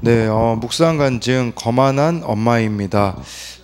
네, 묵상 간증 거만한 엄마입니다.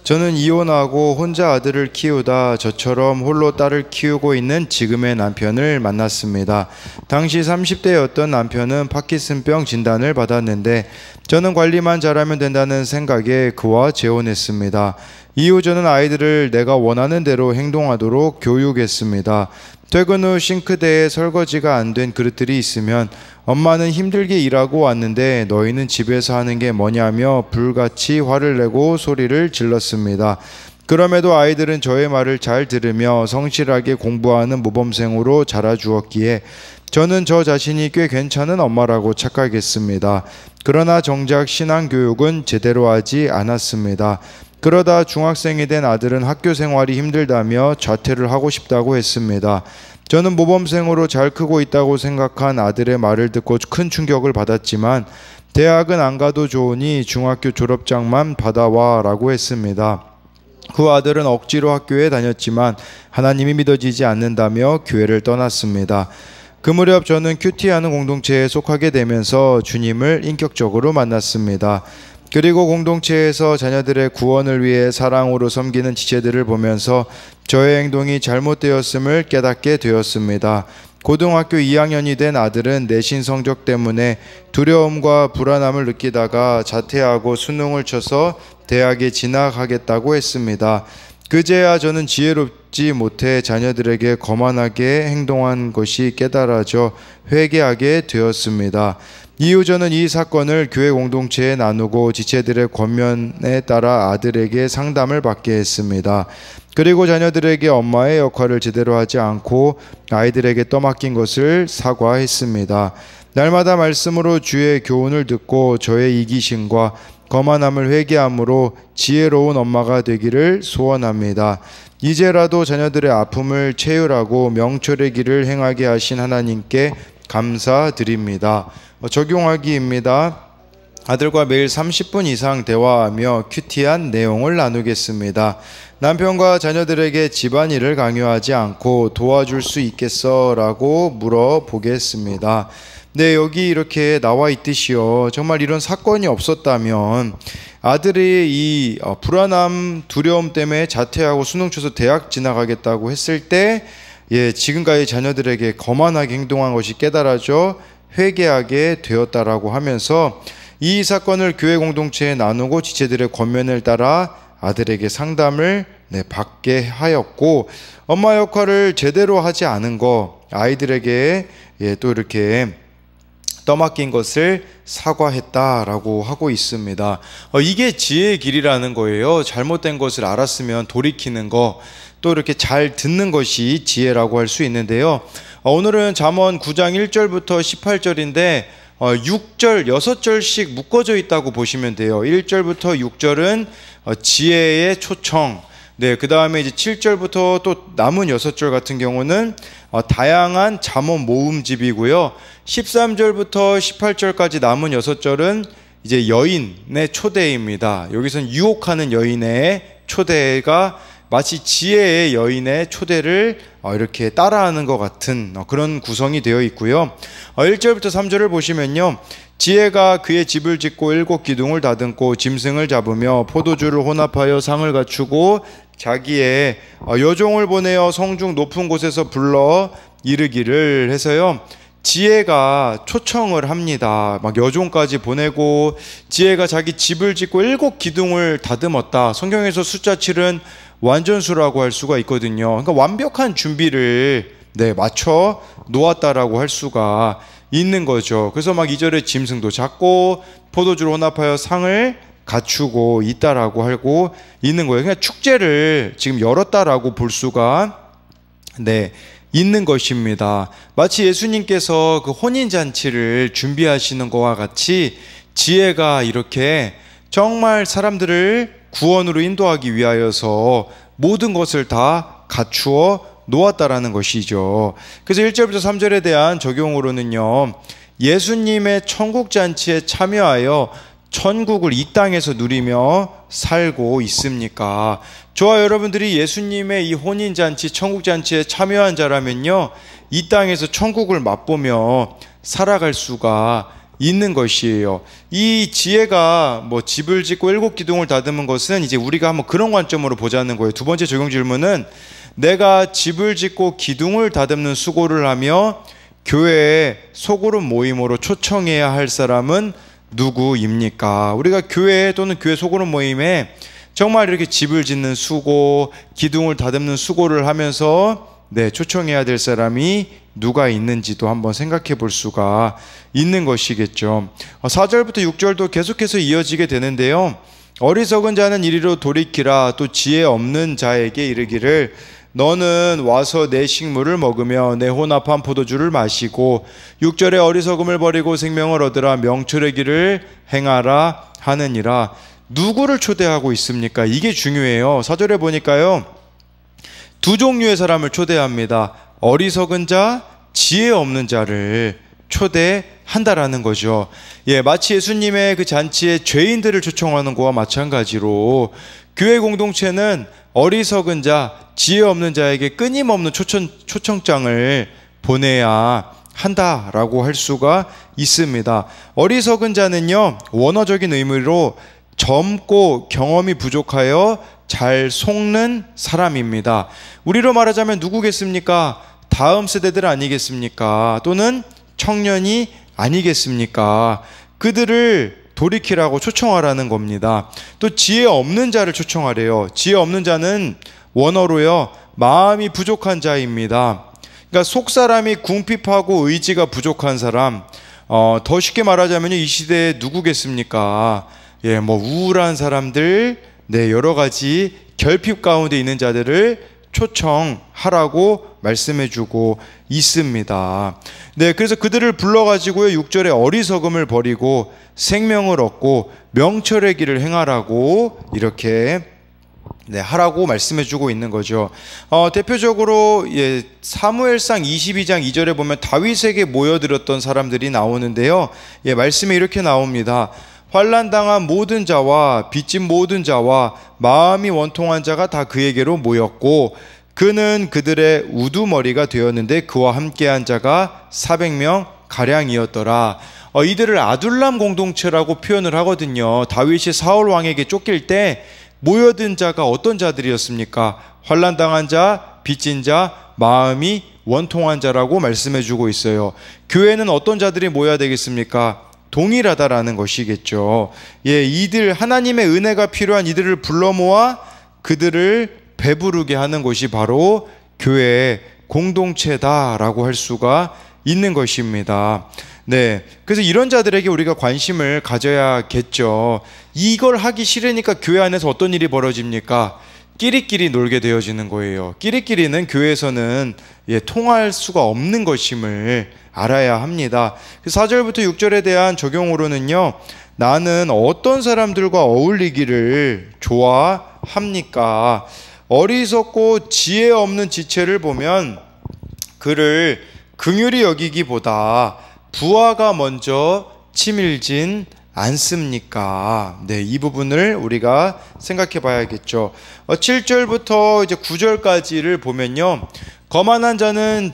저는 이혼하고 혼자 아들을 키우다 저처럼 홀로 딸을 키우고 있는 지금의 남편을 만났습니다. 당시 30대였던 남편은 파킨슨병 진단을 받았는데 저는 관리만 잘하면 된다는 생각에 그와 재혼했습니다. 이후 저는 아이들을 내가 원하는 대로 행동하도록 교육했습니다. 퇴근 후 싱크대에 설거지가 안 된 그릇들이 있으면 엄마는 힘들게 일하고 왔는데 너희는 집에서 하는 게 뭐냐며 불같이 화를 내고 소리를 질렀습니다. 그럼에도 아이들은 저의 말을 잘 들으며 성실하게 공부하는 모범생으로 자라주었기에 저는 저 자신이 꽤 괜찮은 엄마라고 착각했습니다. 그러나 정작 신앙교육은 제대로 하지 않았습니다. 그러다 중학생이 된 아들은 학교 생활이 힘들다며 자퇴를 하고 싶다고 했습니다. 저는 모범생으로 잘 크고 있다고 생각한 아들의 말을 듣고 큰 충격을 받았지만 대학은 안 가도 좋으니 중학교 졸업장만 받아와 라고 했습니다. 그 아들은 억지로 학교에 다녔지만 하나님이 믿어지지 않는다며 교회를 떠났습니다. 그 무렵 저는 큐티하는 공동체에 속하게 되면서 주님을 인격적으로 만났습니다. 그리고 공동체에서 자녀들의 구원을 위해 사랑으로 섬기는 지체들을 보면서 저의 행동이 잘못되었음을 깨닫게 되었습니다. 고등학교 2학년이 된 아들은 내신 성적 때문에 두려움과 불안함을 느끼다가 자퇴하고 수능을 쳐서 대학에 진학하겠다고 했습니다. 그제야 저는 지혜롭지 못해 자녀들에게 거만하게 행동한 것이 깨달아져 회개하게 되었습니다. 이후 저는 이 사건을 교회 공동체에 나누고 지체들의 권면에 따라 아들에게 상담을 받게 했습니다. 그리고 자녀들에게 엄마의 역할을 제대로 하지 않고 아이들에게 떠맡긴 것을 사과했습니다. 날마다 말씀으로 주의 교훈을 듣고 저의 이기심과 거만함을 회개함으로 지혜로운 엄마가 되기를 소원합니다. 이제라도 자녀들의 아픔을 채율하고 명철의 길을 행하게 하신 하나님께 감사드립니다. 적용하기입니다. 아들과 매일 30분 이상 대화하며 큐티한 내용을 나누겠습니다. 남편과 자녀들에게 집안일을 강요하지 않고 도와줄 수 있겠어? 라고 물어보겠습니다. 네, 여기 이렇게 나와 있듯이요. 정말 이런 사건이 없었다면 아들이 이 불안함, 두려움 때문에 자퇴하고 수능 쳐서 대학 진학하겠다고 했을 때 지금까지 자녀들에게 거만하게 행동한 것이 깨달아져 회개하게 되었다라고 하면서 이 사건을 교회 공동체에 나누고 지체들의 권면을 따라 아들에게 상담을 받게 하였고 엄마 역할을 제대로 하지 않은 거 아이들에게 또 이렇게 떠맡긴 것을 사과했다라고 하고 있습니다. 이게 지혜의 길이라는 거예요. 잘못된 것을 알았으면 돌이키는 거, 또 이렇게 잘 듣는 것이 지혜라고 할 수 있는데요. 오늘은 잠언 9장 1절부터 18절인데 6절, 6절씩 묶어져 있다고 보시면 돼요. 1절부터 6절은 지혜의 초청, 그 다음에 이제 7절부터 또 남은 6절 같은 경우는 다양한 잠언 모음집이고요. 13절부터 18절까지 남은 6절은 이제 여인의 초대입니다. 여기서는 유혹하는 여인의 초대가 마치 지혜의 여인의 초대를 이렇게 따라하는 것 같은 그런 구성이 되어 있고요. 1절부터 3절을 보시면요. 지혜가 그의 집을 짓고 7 기둥을 다듬고 짐승을 잡으며 포도주를 혼합하여 상을 갖추고 자기의 여종을 보내어 성중 높은 곳에서 불러 이르기를 해서요. 지혜가 초청을 합니다. 막 여종까지 보내고 지혜가 자기 집을 짓고 7 기둥을 다듬었다. 성경에서 숫자 7은 완전수라고 할 수가 있거든요. 그러니까 완벽한 준비를 맞춰 놓았다라고 할 수가 있는 거죠. 그래서 막 2절에 짐승도 잡고 포도주를 혼합하여 상을 갖추고 있다라고 하고 있는 거예요. 그냥 축제를 지금 열었다라고 볼 수가 있는 것입니다. 마치 예수님께서 그 혼인잔치를 준비하시는 것과 같이 지혜가 이렇게 정말 사람들을 구원으로 인도하기 위하여서 모든 것을 다 갖추어 놓았다라는 것이죠. 그래서 1절부터 3절에 대한 적용으로는요. 예수님의 천국잔치에 참여하여 천국을 이 땅에서 누리며 살고 있습니까? 저와 여러분들이 예수님의 이 혼인잔치, 천국잔치에 참여한 자라면요. 이 땅에서 천국을 맛보며 살아갈 수가 있는 것이에요. 이 지혜가 뭐 집을 짓고 7기둥을 다듬은 것은 이제 우리가 한번 그런 관점으로 보자는 거예요. 두 번째 적용 질문은 내가 집을 짓고 기둥을 다듬는 수고를 하며 교회에 소그룹 모임으로 초청해야 할 사람은 누구입니까? 우리가 교회 또는 교회 소그룹 모임에 정말 이렇게 집을 짓는 수고, 기둥을 다듬는 수고를 하면서 초청해야 될 사람이 누가 있는지도 한번 생각해 볼 수가 있는 것이겠죠. 4절부터 6절도 계속해서 이어지게 되는데요. 어리석은 자는 이리로 돌이키라. 또 지혜 없는 자에게 이르기를 너는 와서 내 식물을 먹으며 내 혼합한 포도주를 마시고 6절에 어리석음을 버리고 생명을 얻으라. 명철의 길을 행하라 하느니라. 누구를 초대하고 있습니까? 이게 중요해요. 4절에 보니까요, 두 종류의 사람을 초대합니다. 어리석은 자, 지혜 없는 자를 초대한다라는 거죠. 마치 예수님의 그 잔치에 죄인들을 초청하는 것과 마찬가지로 교회 공동체는 어리석은 자, 지혜 없는 자에게 끊임없는 초청장을 보내야 한다라고 할 수가 있습니다. 어리석은 자는요, 원어적인 의미로 젊고 경험이 부족하여 잘 속는 사람입니다. 우리로 말하자면 누구겠습니까? 다음 세대들 아니겠습니까? 또는 청년이 아니겠습니까? 그들을 돌이키라고 초청하라는 겁니다. 또 지혜 없는 자를 초청하래요. 지혜 없는 자는 원어로요, 마음이 부족한 자입니다. 그러니까 속사람이 궁핍하고 의지가 부족한 사람, 더 쉽게 말하자면 이 시대에 누구겠습니까? 뭐 우울한 사람들, 여러 가지 결핍 가운데 있는 자들을 초청하라고 말씀해주고 있습니다. 그래서 그들을 불러가지고요, 6절에 어리석음을 버리고 생명을 얻고 명철의 길을 행하라고 이렇게 하라고 말씀해주고 있는 거죠. 대표적으로 사무엘상 22장 2절에 보면 다윗에게 모여들었던 사람들이 나오는데요. 말씀에 이렇게 나옵니다. 환난당한 모든 자와 빚진 모든 자와 마음이 원통한 자가 다 그에게로 모였고 그는 그들의 우두머리가 되었는데 그와 함께한 자가 400명 가량이었더라. 이들을 아둘람 공동체라고 표현을 하거든요. 다윗이 사울 왕에게 쫓길 때 모여든 자가 어떤 자들이었습니까? 환난당한 자, 빚진 자, 마음이 원통한 자라고 말씀해주고 있어요. 교회는 어떤 자들이 모여야 되겠습니까? 동일하다라는 것이겠죠. 이들, 하나님의 은혜가 필요한 이들을 불러 모아 그들을 배부르게 하는 것이 바로 교회의 공동체다라고 할 수가 있는 것입니다. 그래서 이런 자들에게 우리가 관심을 가져야겠죠. 이걸 하기 싫으니까 교회 안에서 어떤 일이 벌어집니까? 끼리끼리 놀게 되어지는 거예요. 끼리끼리는 교회에서는 통할 수가 없는 것임을 알아야 합니다. 4절부터 6절에 대한 적용으로는요, 나는 어떤 사람들과 어울리기를 좋아합니까? 어리석고 지혜 없는 지체를 보면 그를 긍휼히 여기기보다 부하가 먼저 치밀진 않습니까? 이 부분을 우리가 생각해 봐야겠죠. 7절부터 이제 9절까지를 보면요, 거만한 자는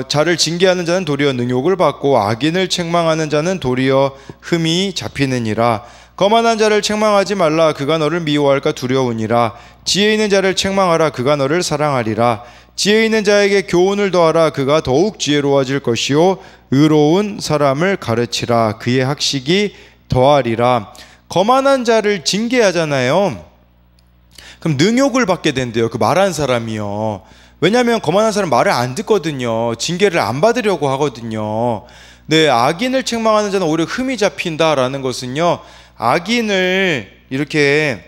자를 징계하는 자는 도리어 능욕을 받고 악인을 책망하는 자는 도리어 흠이 잡히느니라. 거만한 자를 책망하지 말라. 그가 너를 미워할까 두려우니라. 지혜 있는 자를 책망하라. 그가 너를 사랑하리라. 지혜 있는 자에게 교훈을 더하라. 그가 더욱 지혜로워질 것이요 의로운 사람을 가르치라. 그의 학식이 더하리라. 거만한 자를 징계하잖아요. 그럼 능욕을 받게 된대요. 그 말한 사람이요. 왜냐하면 거만한 사람 말을 안 듣거든요. 징계를 안 받으려고 하거든요. 악인을 책망하는 자는 오히려 흠이 잡힌다라는 것은요, 악인을 이렇게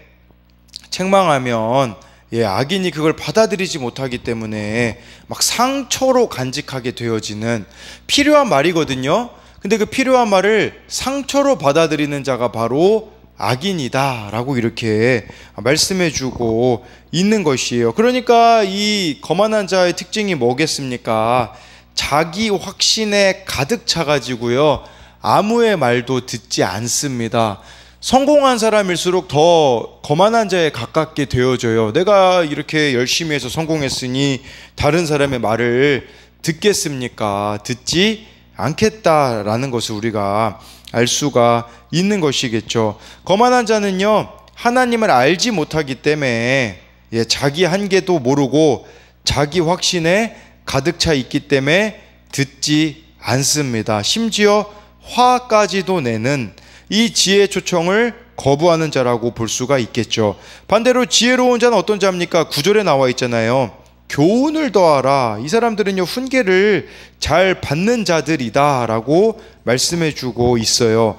책망하면 악인이 그걸 받아들이지 못하기 때문에 막 상처로 간직하게 되어지는 필요한 말이거든요. 근데 그 필요한 말을 상처로 받아들이는 자가 바로 악인이다 라고 이렇게 말씀해주고 있는 것이에요. 그러니까 이 거만한 자의 특징이 뭐겠습니까? 자기 확신에 가득 차가지고요, 아무의 말도 듣지 않습니다. 성공한 사람일수록 더 거만한 자에 가깝게 되어져요. 내가 이렇게 열심히 해서 성공했으니 다른 사람의 말을 듣겠습니까? 듣지 않겠다라는 것을 우리가 알 수가 있는 것이겠죠. 거만한 자는요, 하나님을 알지 못하기 때문에 자기 한계도 모르고 자기 확신에 가득 차 있기 때문에 듣지 않습니다. 심지어 화까지도 내는 이 지혜 초청을 거부하는 자라고 볼 수가 있겠죠. 반대로 지혜로운 자는 어떤 자입니까? 9절에 나와 있잖아요. 교훈을 더하라. 이 사람들은요, 훈계를 잘 받는 자들이다 라고 말씀해 주고 있어요.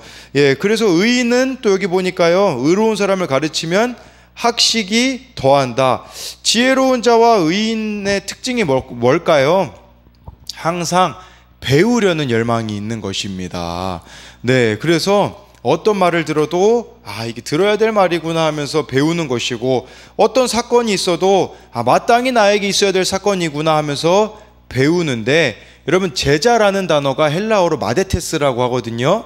그래서 의인은 또 여기 보니까요, 의로운 사람을 가르치면 학식이 더한다. 지혜로운 자와 의인의 특징이 뭘까요? 항상 배우려는 열망이 있는 것입니다. 그래서 어떤 말을 들어도 이게 들어야 될 말이구나 하면서 배우는 것이고, 어떤 사건이 있어도 마땅히 나에게 있어야 될 사건이구나 하면서 배우는데, 여러분, 제자라는 단어가 헬라어로 마데테스라고 하거든요.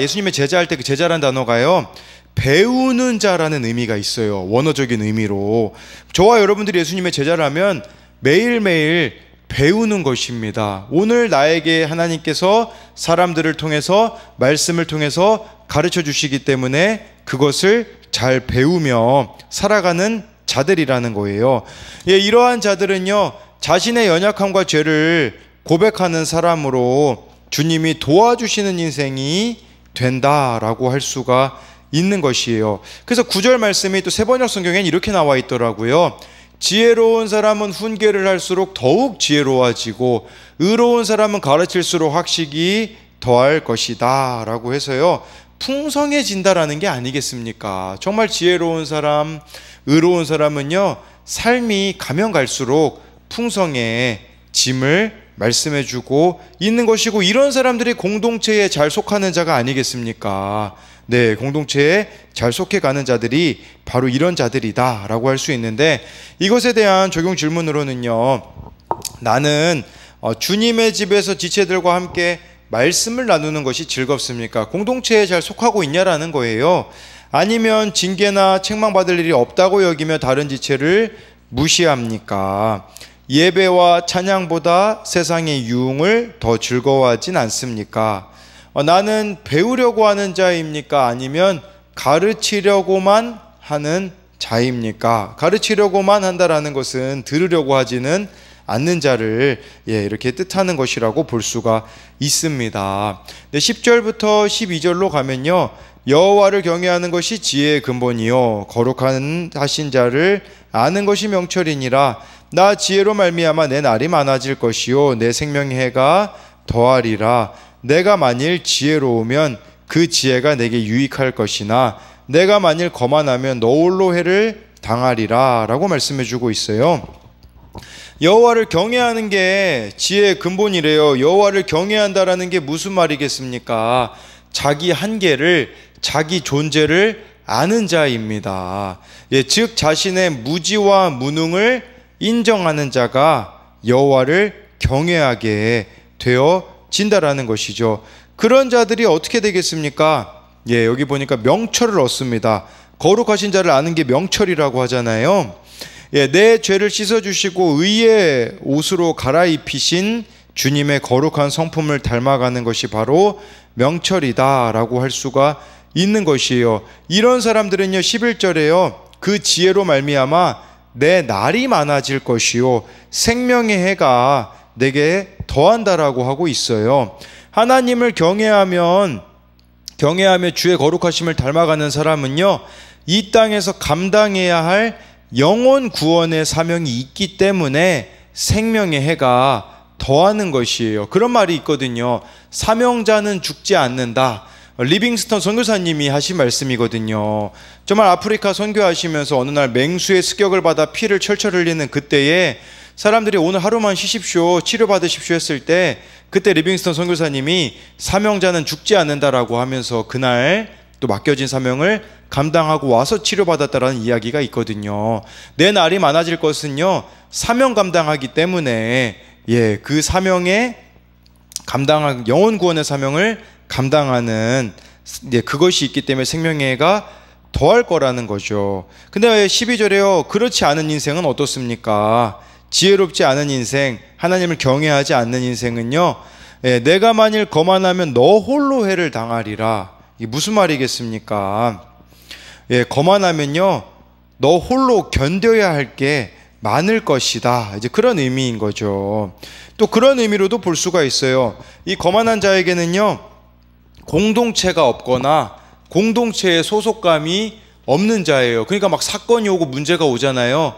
예수님의 제자할 때 그 제자라는 단어가요, 배우는 자라는 의미가 있어요. 원어적인 의미로. 저와 여러분들이 예수님의 제자라면 매일매일 배우는 것입니다. 오늘 나에게 하나님께서 사람들을 통해서, 말씀을 통해서 가르쳐 주시기 때문에 그것을 잘 배우며 살아가는 자들이라는 거예요. 이러한 자들은요, 자신의 연약함과 죄를 고백하는 사람으로 주님이 도와주시는 인생이 된다라고 할 수가 있는 것이에요. 그래서 9절 말씀이 또 세번역 성경엔 이렇게 나와 있더라고요. 지혜로운 사람은 훈계를 할수록 더욱 지혜로워지고, 의로운 사람은 가르칠수록 학식이 더할 것이다 라고 해서요, 풍성해진다라는 게 아니겠습니까? 정말 지혜로운 사람, 의로운 사람은요, 삶이 가면 갈수록 풍성해짐을 말씀해 주고 있는 것이고, 이런 사람들이 공동체에 잘 속하는 자가 아니겠습니까? 공동체에 잘 속해가는 자들이 바로 이런 자들이다 라고 할 수 있는데, 이것에 대한 적용 질문으로는요, 나는 주님의 집에서 지체들과 함께 말씀을 나누는 것이 즐겁습니까? 공동체에 잘 속하고 있냐라는 거예요. 아니면 징계나 책망받을 일이 없다고 여기며 다른 지체를 무시합니까? 예배와 찬양보다 세상의 유흥을 더 즐거워하진 않습니까? 나는 배우려고 하는 자입니까? 아니면 가르치려고만 하는 자입니까? 가르치려고만 한다라는 것은 들으려고 하지는 않는 자를 이렇게 뜻하는 것이라고 볼 수가 있습니다. 10절부터 12절로 가면요, 여호와를 경외하는 것이 지혜의 근본이요 거룩한 하신 자를 아는 것이 명철이니라. 나 지혜로 말미암아 내 날이 많아질 것이요 내 생명의 해가 더하리라. 내가 만일 지혜로우면 그 지혜가 내게 유익할 것이나 내가 만일 거만하면 너 홀로 해를 당하리라 라고 말씀해 주고 있어요. 여호와를 경외하는 게 지혜의 근본이래요. 여호와를 경외한다라는 게 무슨 말이겠습니까? 자기 한계를, 자기 존재를 아는 자입니다. 즉 자신의 무지와 무능을 인정하는 자가 여호와를 경외하게 되어진다라는 것이죠. 그런 자들이 어떻게 되겠습니까? 여기 보니까 명철을 얻습니다. 거룩하신 자를 아는 게 명철이라고 하잖아요. 내 죄를 씻어주시고 의의 옷으로 갈아입히신 주님의 거룩한 성품을 닮아가는 것이 바로 명철이다 라고 할 수가 있는 것이에요. 이런 사람들은요, 11절에요 그 지혜로 말미암아 내 날이 많아질 것이요 생명의 해가 내게 더한다라고 하고 있어요. 하나님을 경외하며 주의 거룩하심을 닮아가는 사람은요, 이 땅에서 감당해야 할 영혼 구원의 사명이 있기 때문에 생명의 해가 더하는 것이에요. 그런 말이 있거든요. 사명자는 죽지 않는다. 리빙스턴 선교사님이 하신 말씀이거든요. 정말 아프리카 선교하시면서 어느 날 맹수의 습격을 받아 피를 철철 흘리는 그때에 사람들이 오늘 하루만 쉬십시오, 치료받으십시오 했을 때 그때 리빙스턴 선교사님이 사명자는 죽지 않는다라고 하면서 그날 또 맡겨진 사명을 감당하고 와서 치료받았다라는 이야기가 있거든요. 내 날이 많아질 것은요, 사명 감당하기 때문에 그 사명에 감당한 영혼 구원의 사명을 감당하는 그것이 있기 때문에 생명의 해가 더할 거라는 거죠. 근데 12절에요 그렇지 않은 인생은 어떻습니까? 지혜롭지 않은 인생, 하나님을 경외하지 않는 인생은요, 예, 내가 만일 거만하면 너 홀로 해를 당하리라. 이게 무슨 말이겠습니까? 예, 거만하면요, 너 홀로 견뎌야 할 게 많을 것이다. 이제 그런 의미인 거죠. 또 그런 의미로도 볼 수가 있어요. 이 거만한 자에게는요, 공동체가 없거나 공동체의 소속감이 없는 자예요. 그러니까 막 사건이 오고 문제가 오잖아요.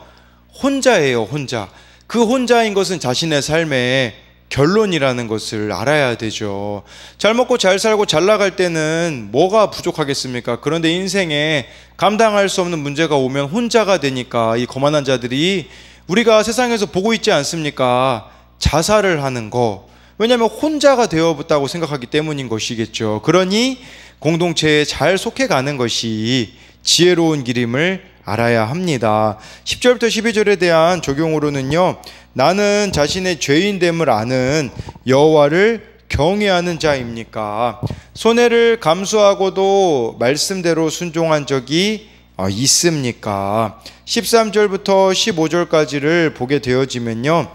혼자예요, 혼자. 그 혼자인 것은 자신의 삶의 결론이라는 것을 알아야 되죠. 잘 먹고 잘 살고 잘 나갈 때는 뭐가 부족하겠습니까? 그런데 인생에 감당할 수 없는 문제가 오면 혼자가 되니까 이 거만한 자들이 우리가 세상에서 보고 있지 않습니까? 자살을 하는 거. 왜냐하면 혼자가 되어봤다고 생각하기 때문인 것이겠죠. 그러니 공동체에 잘 속해가는 것이 지혜로운 길임을 알아야 합니다. 10절부터 12절에 대한 적용으로는요, 나는 자신의 죄인됨을 아는 여호와를 경외하는 자입니까? 손해를 감수하고도 말씀대로 순종한 적이 있습니까? 13절부터 15절까지를 보게 되어지면요,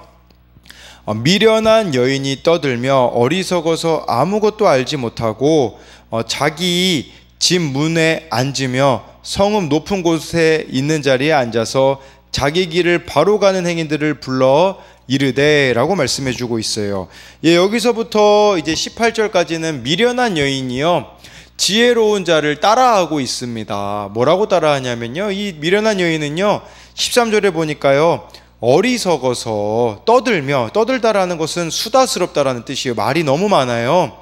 미련한 여인이 떠들며 어리석어서 아무것도 알지 못하고 자기 집 문에 앉으며 성읍 높은 곳에 있는 자리에 앉아서 자기 길을 바로 가는 행인들을 불러 이르되 라고 말씀해 주고 있어요. 예, 여기서부터 이제 18절까지는 미련한 여인이요, 지혜로운 자를 따라하고 있습니다. 뭐라고 따라하냐면요, 이 미련한 여인은요, 13절에 보니까요, 어리석어서 떠들다라는 것은 수다스럽다라는 뜻이에요. 말이 너무 많아요.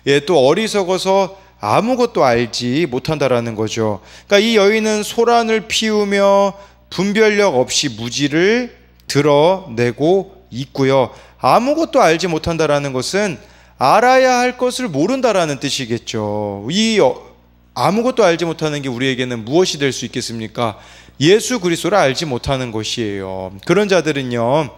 예, 또 어리석어서 아무것도 알지 못한다라는 거죠. 그러니까 이 여인은 소란을 피우며 분별력 없이 무지를 드러내고 있고요. 아무것도 알지 못한다라는 것은 알아야 할 것을 모른다라는 뜻이겠죠. 이 아무것도 알지 못하는 게 우리에게는 무엇이 될 수 있겠습니까? 예수 그리스도를 알지 못하는 것이에요. 그런 자들은요,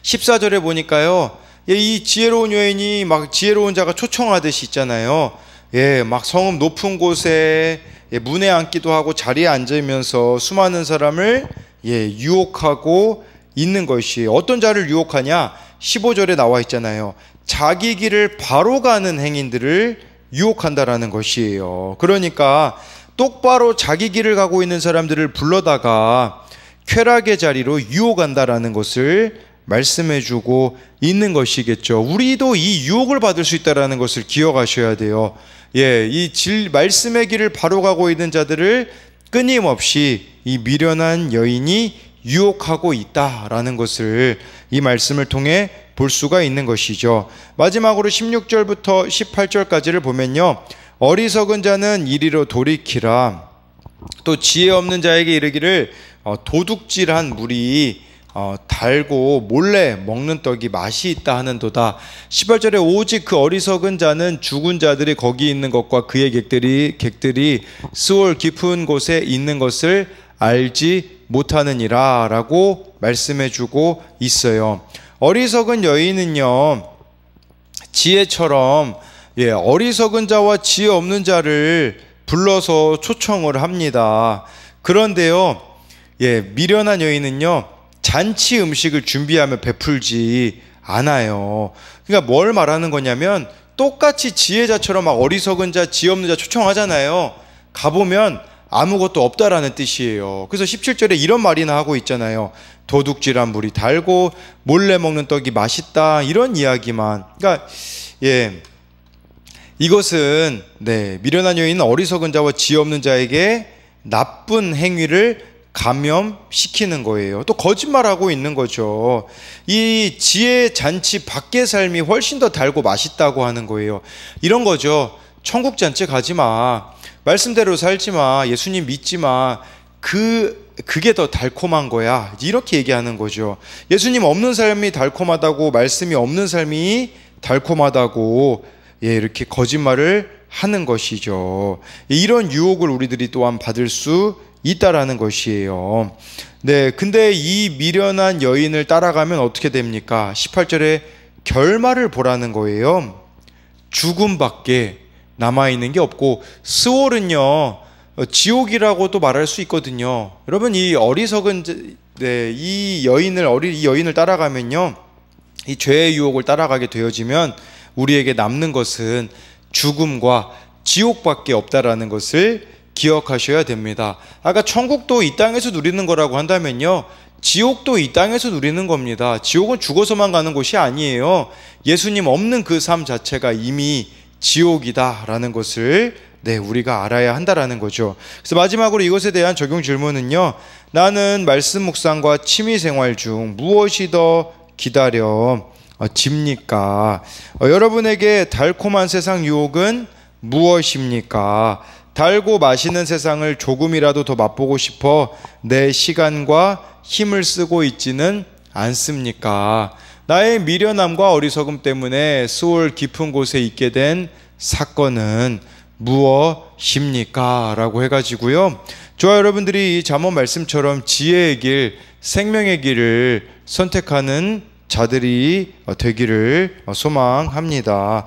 14절에 보니까요, 이 지혜로운 여인이 막 지혜로운 자가 초청하듯이 있잖아요. 예, 막 성읍 높은 곳에 문에 앉기도 하고 자리에 앉으면서 수많은 사람을 유혹하고 있는 것이, 어떤 자를 유혹하냐? 15절에 나와 있잖아요. 자기 길을 바로 가는 행인들을 유혹한다라는 것이에요. 그러니까 똑바로 자기 길을 가고 있는 사람들을 불러다가 쾌락의 자리로 유혹한다라는 것을 말씀해주고 있는 것이겠죠. 우리도 이 유혹을 받을 수 있다라는 것을 기억하셔야 돼요. 예, 이 말씀의 길을 바로 가고 있는 자들을 끊임없이 이 미련한 여인이 유혹하고 있다라는 것을 이 말씀을 통해 볼 수가 있는 것이죠. 마지막으로 16절부터 18절까지를 보면요, 어리석은 자는 이리로 돌이키라. 또 지혜 없는 자에게 이르기를 도둑질한 물이 달고 몰래 먹는 떡이 맛이 있다 하는도다. 18절에 오직 그 어리석은 자는 죽은 자들이 거기 있는 것과 그의 객들이 스올 깊은 곳에 있는 것을 알지 못하느니라 라고 말씀해주고 있어요. 어리석은 여인은요, 지혜처럼 어리석은 자와 지혜 없는 자를 불러서 초청을 합니다. 그런데요, 미련한 여인은요, 잔치 음식을 준비하며 베풀지 않아요. 그러니까 뭘 말하는 거냐면, 똑같이 지혜자처럼 막 어리석은 자, 지혜 없는 자 초청하잖아요. 가보면 아무것도 없다라는 뜻이에요. 그래서 17절에 이런 말이나 하고 있잖아요. 도둑질한 물이 달고 몰래 먹는 떡이 맛있다, 이런 이야기만. 그러니까 이것은 미련한 여인은 어리석은 자와 지혜 없는 자에게 나쁜 행위를 감염시키는 거예요. 또 거짓말하고 있는 거죠. 이 지혜 잔치 밖의 삶이 훨씬 더 달고 맛있다고 하는 거예요. 이런 거죠. 천국 잔치 가지 마, 말씀대로 살지 마, 예수님 믿지 마, 그게 더 달콤한 거야, 이렇게 얘기하는 거죠. 예수님 없는 삶이 달콤하다고, 말씀이 없는 삶이 달콤하다고 이렇게 거짓말을 하는 것이죠. 이런 유혹을 우리들이 또한 받을 수 있다라는 것이에요. 근데 이 미련한 여인을 따라가면 어떻게 됩니까? 18절에 결말을 보라는 거예요. 죽음밖에 남아있는 게 없고, 스올은요, 지옥이라고도 말할 수 있거든요. 여러분, 이 어리석은 이 여인을 따라가면요, 이 죄의 유혹을 따라가게 되어지면 우리에게 남는 것은 죽음과 지옥밖에 없다라는 것을 기억하셔야 됩니다. 아까 천국도 이 땅에서 누리는 거라고 한다면요, 지옥도 이 땅에서 누리는 겁니다. 지옥은 죽어서만 가는 곳이 아니에요. 예수님 없는 그 삶 자체가 이미 지옥이다라는 것을 우리가 알아야 한다라는 거죠. 그래서 마지막으로 이것에 대한 적용 질문은요, 나는 말씀 묵상과 취미 생활 중 무엇이 더 기다려집니까? 여러분에게 달콤한 세상 유혹은 무엇입니까? 달고 맛있는 세상을 조금이라도 더 맛보고 싶어 내 시간과 힘을 쓰고 있지는 않습니까? 나의 미련함과 어리석음 때문에 수월 깊은 곳에 있게 된 사건은 무엇입니까? 라고 해가지고요, 저와 여러분들이 이 잠언 말씀처럼 지혜의 길, 생명의 길을 선택하는 자들이 되기를 소망합니다.